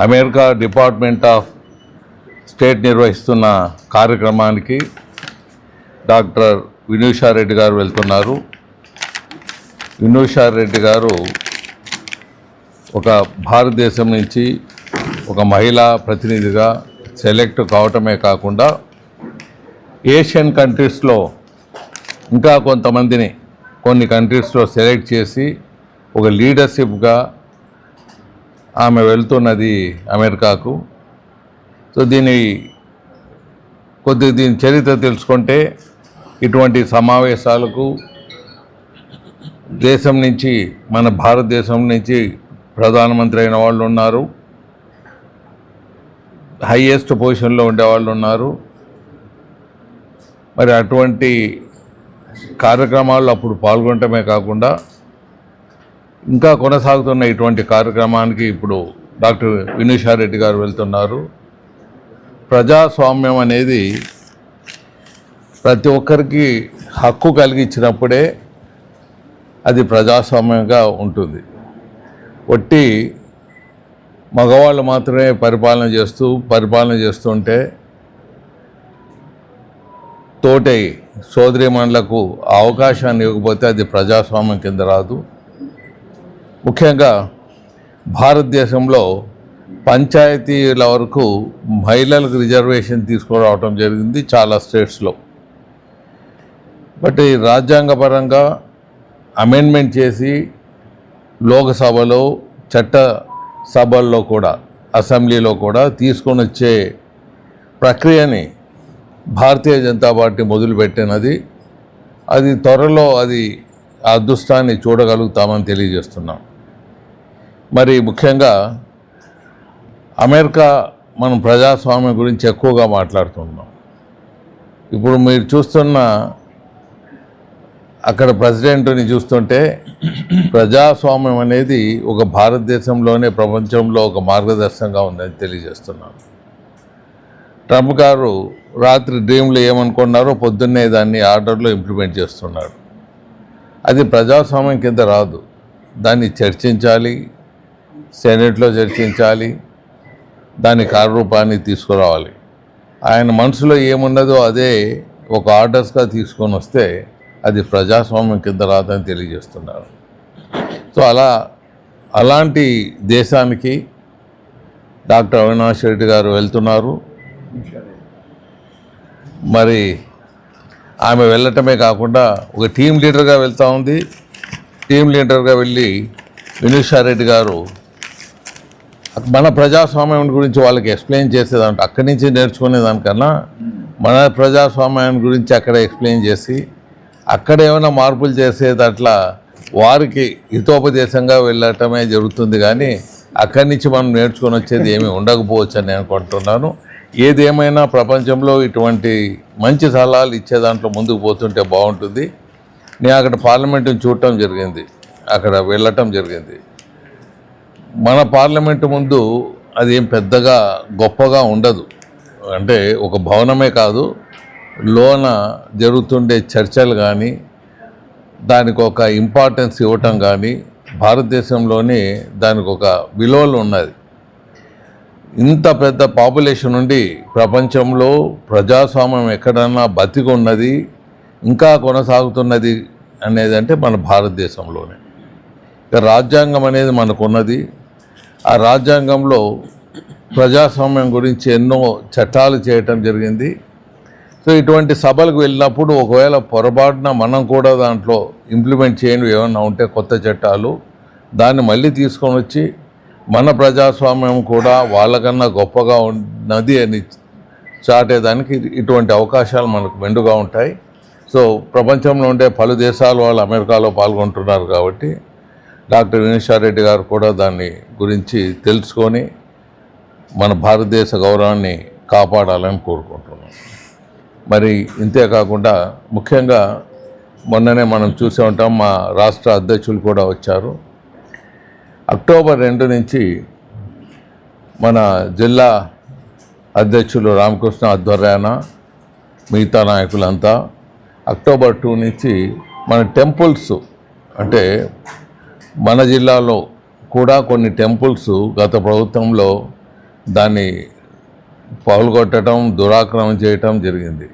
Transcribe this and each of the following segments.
America department of state నిర్వహిస్తున్న కార్యక్రమానికి doctor వినూషా Reddy గారు వెళ్తున్నారు. వినూషా రెడ్డి గారు ఒక భారతదేశం నుంచి ఒక మహిళా ప్రతినిధిగా సెలెక్ట్ కావటమే కాకుండా ఏషియన్ కంట్రీస్లో ఇంకా కొంతమందిని కొన్ని కంట్రీస్లో సెలెక్ట్ చేసి ఒక లీడర్షిప్గా ఆమె వెళ్తున్నది అమెరికాకు. సో దీని చరిత్ర తెలుసుకుంటే ఇటువంటి సమావేశాలకు దేశం నుంచి మన భారతదేశం నుంచి ప్రధానమంత్రి అయిన వాళ్ళు ఉన్నారు, హైయెస్ట్ పొజిషన్లో ఉండేవాళ్ళు ఉన్నారు. మరి అటువంటి కార్యక్రమాల్లో అప్పుడు పాల్గొనటమే కాకుండా ఇంకా కొనసాగుతున్న ఇటువంటి కార్యక్రమానికి ఇప్పుడు డాక్టర్ వినూషా రెడ్డి గారు వెళ్తున్నారు. ప్రజాస్వామ్యం అనేది ప్రతి ఒక్కరికి హక్కు కలిగించినప్పుడే అది ప్రజాస్వామ్యంగా ఉంటుంది. ఒట్టి మగవాళ్ళు మాత్రమే పరిపాలన చేస్తుంటే తోటి సోదరీమణులకు అవకాశాన్ని ఇవ్వకపోతే అది ప్రజాస్వామ్యం కింద రాదు. ముఖ్యంగా భారతదేశంలో పంచాయతీల వరకు మహిళలకు రిజర్వేషన్ తీసుకురావడం జరిగింది చాలా స్టేట్స్లో. బట్ ఈ రాజ్యాంగపరంగా అమెండ్మెంట్ చేసి లోకసభలో చట్ట సభల్లో కూడా అసెంబ్లీలో కూడా తీసుకొని వచ్చే ప్రక్రియని భారతీయ జనతా పార్టీ మొదలుపెట్టినది. అది త్వరలో అది ఆ అదృష్టాన్ని చూడగలుగుతామని తెలియజేస్తున్నాం. మరి ముఖ్యంగా అమెరికా మనం ప్రజాస్వామ్యం గురించి ఎక్కువగా మాట్లాడుతున్నాం. ఇప్పుడు మీరు చూస్తున్న అక్కడ ప్రెసిడెంట్ని చూస్తుంటే ప్రజాస్వామ్యం అనేది ఒక భారతదేశంలోనే ప్రపంచంలో ఒక మార్గదర్శకంగా ఉందని తెలియజేస్తున్నాను. ట్రంప్ గారు రాత్రి డ్రీమ్లో ఏమనుకున్నారో పొద్దున్నే దాన్ని ఆర్డర్లో ఇంప్లిమెంట్ చేస్తున్నాడు. అది ప్రజాస్వామ్యం కింద రాదు. దాన్ని చర్చించాలి, సెనెట్లో చర్చించాలి, దాని కార్యరూపాన్ని తీసుకురావాలి. ఆయన మనసులో ఏమున్నదో అదే ఒక ఆర్డర్స్గా తీసుకొని వస్తే అది ప్రజాస్వామ్యం కింద రాదని తెలియజేస్తున్నారు. సో అలాంటి దేశానికి డాక్టర్ అవినాష్ రెడ్డి గారు వెళ్తున్నారు. మరి ఆమె వెళ్ళటమే కాకుండా ఒక టీం లీడర్గా వెళ్తూ ఉంది. టీం లీడర్గా వెళ్ళి వినూషా రెడ్డి గారు మన ప్రజాస్వామ్యం గురించి వాళ్ళకి ఎక్స్ప్లెయిన్ చేసేదాంట అక్కడి నుంచి నేర్చుకునేదానికన్నా మన ప్రజాస్వామ్యాన్ని గురించి అక్కడ ఎక్స్ప్లెయిన్ చేసి అక్కడ ఏమైనా మార్పులు చేసేదట్లా వారికి హితోపదేశంగా వెళ్ళటమే జరుగుతుంది. కానీ అక్కడి నుంచి మనం నేర్చుకొని వచ్చేది ఏమీ ఉండకపోవచ్చు అని నేను అనుకుంటున్నాను. ఏదేమైనా ప్రపంచంలో ఇటువంటి మంచి సలహాలు ఇచ్చే దాంట్లో ముందుకు పోతుంటే బాగుంటుంది. నేను అక్కడ పార్లమెంటుని చూడటం జరిగింది, అక్కడ వెళ్ళటం జరిగింది. మన పార్లమెంటు ముందు అది ఏం పెద్దగా గొప్పగా ఉండదు. అంటే ఒక భవనమే కాదు, లోన జరుగుతుండే చర్చలు కానీ దానికి ఒక ఇంపార్టెన్స్ ఇవ్వటం కానీ భారతదేశంలోనే దానికి ఒక విలువలు ఉన్నది. ఇంత పెద్ద పాపులేషన్ ఉండి ప్రపంచంలో ప్రజాస్వామ్యం ఎక్కడన్నా బతికి ఉన్నది ఇంకా కొనసాగుతున్నది అనేది అంటే మన భారతదేశంలోనే. రాజ్యాంగం అనేది మనకున్నది. ఆ రాజ్యాంగంలో ప్రజాస్వామ్యం గురించి ఎన్నో చట్టాలు చేయటం జరిగింది. సో ఇటువంటి సభలకు వెళ్ళినప్పుడు ఒకవేళ పొరపాటున మనం కూడా దాంట్లో ఇంప్లిమెంట్ చేయని ఏమన్నా ఉంటే కొత్త చట్టాలు దాన్ని మళ్ళీ తీసుకొని వచ్చి మన ప్రజాస్వామ్యం కూడా వాళ్ళకన్నా గొప్పగా ఉన్నది అని చాటేదానికి ఇటువంటి అవకాశాలు మనకు మెండుగా ఉంటాయి. సో ప్రపంచంలో ఉండే పలు దేశాల వాళ్ళు అమెరికాలో పాల్గొంటున్నారు కాబట్టి డాక్టర్ వినూషా రెడ్డి గారు కూడా దాన్ని గురించి తెలుసుకొని మన భారతదేశ గౌరవాన్ని కాపాడాలని కోరుకుంటున్నాం. మరి ఇంతేకాకుండా ముఖ్యంగా మొన్ననే మనం చూసే ఉంటాం, మా రాష్ట్ర అధ్యక్షులు కూడా వచ్చారు. అక్టోబర్ 2 నుంచి మన జిల్లా అధ్యక్షులు రామకృష్ణ ఆధ్వర్యాన మిగతా నాయకులంతా అక్టోబర్ 2 నుంచి మన టెంపుల్స్ అంటే మన జిల్లాలో కూడా కొన్ని టెంపుల్స్ గత ప్రభుత్వంలో దాన్ని పగులగొట్టడం, దురాక్రమణ చేయటం జరిగింది.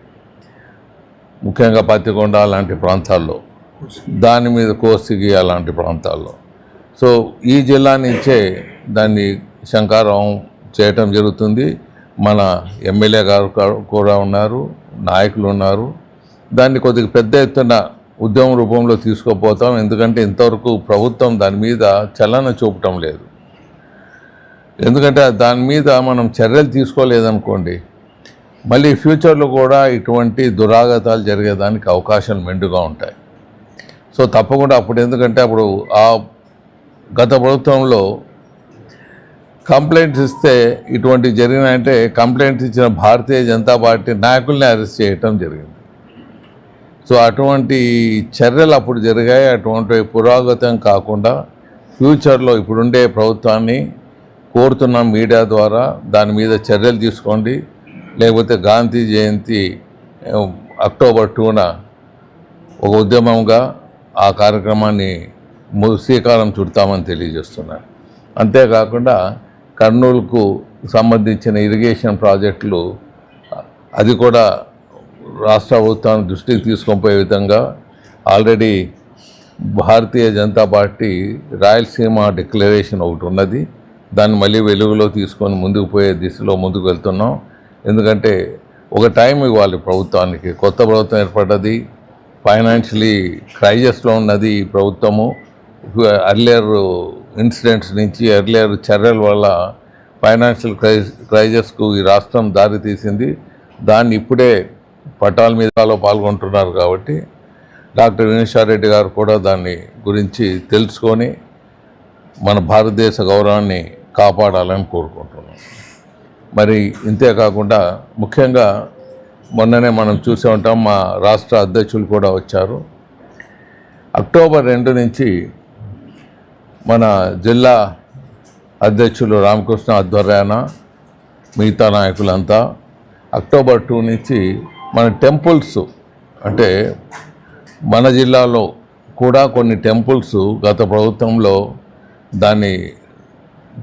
ముఖ్యంగా పత్తికొండ లాంటి ప్రాంతాల్లో, దాని మీద కోసిగి అలాంటి ప్రాంతాల్లో. సో ఈ జిల్లా నుంచే దాన్ని శంకారావం చేయటం జరుగుతుంది. మన ఎమ్మెల్యే గారు కూడా ఉన్నారు, నాయకులు ఉన్నారు. దాన్ని కొద్దిగా పెద్ద ఎత్తున ఉద్యమం రూపంలో తీసుకుపోతాం. ఎందుకంటే ఇంతవరకు ప్రభుత్వం దాని మీద చలన చూపటం లేదు. ఎందుకంటే దాని మీద మనం చర్యలు తీసుకోలేదనుకోండి, మళ్ళీ ఫ్యూచర్లో కూడా ఇటువంటి దురాగతాలు జరిగేదానికి అవకాశాలు మెండుగా ఉంటాయి. సో తప్పకుండా అప్పుడు, ఎందుకంటే అప్పుడు ఆ గత ప్రభుత్వంలో కంప్లైంట్స్ ఇస్తే ఇటువంటి జరిగినాయంటే కంప్లైంట్స్ ఇచ్చిన భారతీయ జనతా పార్టీ నాయకుల్ని అరెస్ట్ చేయటం జరిగింది. సో అటువంటి చర్యలు అప్పుడు జరిగాయి. అటువంటి పురోగతం కాకుండా ఫ్యూచర్లో ఇప్పుడుండే ప్రభుత్వాన్ని కోరుతున్నాం మీడియా ద్వారా, దాని మీద చర్యలు తీసుకోండి. లేకపోతే గాంధీ జయంతి అక్టోబర్ 2న ఒక ఉద్యమంగా ఆ కార్యక్రమాన్ని శ్రీకారం చుడతామని తెలియజేస్తున్నారు. అంతేకాకుండా కర్నూలుకు సంబంధించిన ఇరిగేషన్ ప్రాజెక్టులు అది కూడా రాష్ట్ర ప్రభుత్వాన్ని దృష్టికి తీసుకొని పోయే విధంగా already Bharatiya Janata party Rayalaseema declaration ఒకటి ఉన్నది. దాన్ని మళ్ళీ వెలుగులో తీసుకొని ముందుకు పోయే దిశలో ముందుకు వెళ్తున్నాం. ఎందుకంటే ఒక టైం ఇవ్వాలి ప్రభుత్వానికి. కొత్త ప్రభుత్వం ఏర్పడ్డది, ఫైనాన్షియలీ క్రైసిస్లో ఉన్నది ఈ ప్రభుత్వము. ఎర్లియర్ ఇన్సిడెంట్స్ నుంచి, ఎర్లియర్ చర్యల వల్ల ఫైనాన్షియల్ క్రైసిస్కు ఈ రాష్ట్రం దారి తీసింది. దాన్ని ఇప్పుడే పటాల మీద పాల్గొంటున్నారు. కాబట్టి డాక్టర్ వినీశ్వరరెడ్డి గారు కూడా దాన్ని గురించి తెలుసుకొని మన భారతదేశ గౌరవాన్ని కాపాడాలని కోరుకుంటున్నాం. మరి ఇంతేకాకుండా ముఖ్యంగా మొన్ననే మనం చూసే ఉంటాం, మా రాష్ట్ర అధ్యక్షులు కూడా వచ్చారు. అక్టోబర్ 2 నుంచి మన జిల్లా అధ్యక్షులు రామకృష్ణ ఆధ్వర్యాన మిగతా నాయకులంతా అక్టోబర్ 2 నుంచి మన టెంపుల్స్, అంటే మన జిల్లాలో కూడా కొన్ని టెంపుల్స్ గత ప్రభుత్వంలో దాన్ని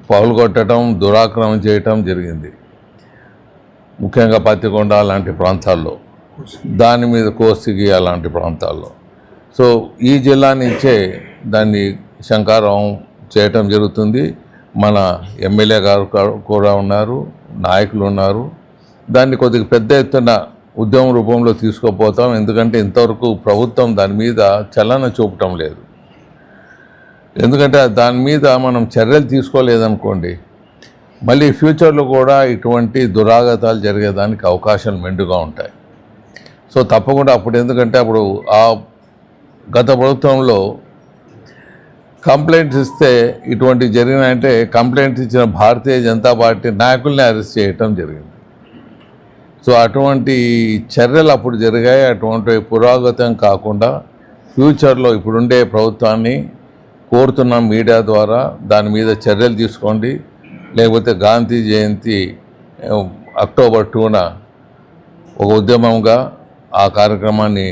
పగులగొట్టడం, దురాక్రమణ చేయటం జరిగింది. ముఖ్యంగా పత్తికొండ లాంటి ప్రాంతాల్లో, దాని మీద కోసిగి అలాంటి ప్రాంతాల్లో. సో ఈ జిల్లా నుంచే దాన్ని శంకారావం చేయటం జరుగుతుంది. మన ఎమ్మెల్యే గారు కూడా ఉన్నారు, నాయకులు ఉన్నారు. దాన్ని కొద్దిగా పెద్ద ఎత్తున ఉద్యమం రూపంలో తీసుకుపోతాం. ఎందుకంటే ఇంతవరకు ప్రభుత్వం దాని మీద చలన చూపటం లేదు. ఎందుకంటే దాని మీద మనం చర్యలు తీసుకోలేదనుకోండి, మళ్ళీ ఫ్యూచర్లో కూడా ఇటువంటి దురాగతాలు జరిగేదానికి అవకాశాలు మెండుగా ఉంటాయి. సో తప్పకుండా అప్పుడు, ఎందుకంటే అప్పుడు ఆ గత ప్రభుత్వంలో కంప్లైంట్స్ ఇస్తే ఇటువంటి జరిగినాయంటే కంప్లైంట్స్ ఇచ్చిన భారతీయ జనతా పార్టీ నాయకుల్ని అరెస్ట్ చేయటం జరిగింది. సో అటువంటి చర్యలు అప్పుడు జరిగాయి. అటువంటి పురోగతం కాకుండా ఫ్యూచర్లో ఇప్పుడుండే ప్రభుత్వాన్ని కోరుతున్నాం మీడియా ద్వారా, దాని మీద చర్యలు తీసుకోండి. లేకపోతే గాంధీ జయంతి అక్టోబర్ 2న ఒక ఉద్యమంగా ఆ కార్యక్రమాన్ని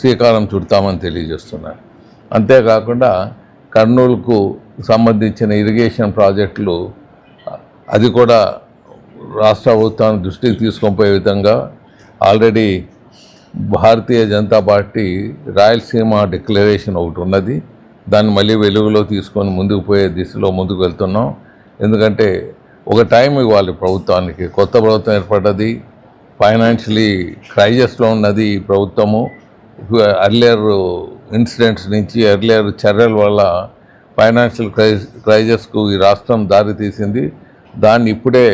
శ్రీకారం చుడతామని తెలియజేస్తున్నారు. అంతేకాకుండా కర్నూలుకు సంబంధించిన ఇరిగేషన్ ప్రాజెక్టులు అది కూడా రాష్ట్ర ప్రభుత్వాన్ని దృష్టికి తీసుకొని పోయే విధంగా already Bharatiya Janata party Rayalaseema declaration ఒకటి ఉన్నది. దాన్ని మళ్ళీ వెలుగులో తీసుకొని ముందుకు పోయే దిశలో ముందుకు వెళ్తున్నాం. ఎందుకంటే ఒక టైం ఇవ్వాలి ప్రభుత్వానికి. కొత్త ప్రభుత్వం ఏర్పడ్డది, ఫైనాన్షియలీ క్రైసిస్లో ఉన్నది ఈ ప్రభుత్వము. ఎర్లియర్ ఇన్సిడెంట్స్ నుంచి, ఎర్లియర్ చర్యల వల్ల ఫైనాన్షియల్ క్రైసిస్కు ఈ రాష్ట్రం దారి తీసింది. దాన్ని ఇప్పుడే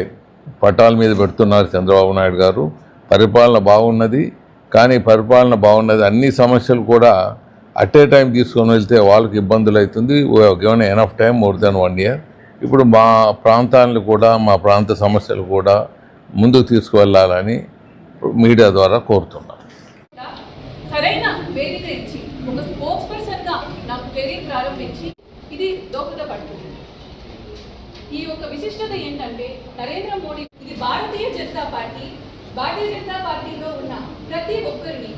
పటాల మీద పెడుతున్నారు చంద్రబాబు నాయుడు గారు. పరిపాలన బాగున్నది, కానీ పరిపాలన బాగున్నది, అన్ని సమస్యలు కూడా అట్ ఏ టైం తీసుకొని వెళ్తే వాళ్ళకి ఇబ్బందులు అవుతుంది. Given enough time, more than 1 year. ఇప్పుడు మా ప్రాంతాలను కూడా, మా ప్రాంత సమస్యలు కూడా ముందుకు తీసుకువెళ్ళాలని మీడియా ద్వారా కోరుతున్నాను. సరైన వేదిక ఇచ్చి ఒక స్పోక్స్ పర్సన్గా నాకు కెరీర్ ప్రారంభించి ఇది దోహదపడుతుంది. ఈ యొక్క విశిష్టత ఏంటంటే నరేంద్ర మోడీ, ఇది భారతీయ జనతా పార్టీలో ఉన్న ప్రతి ఒక్కరిని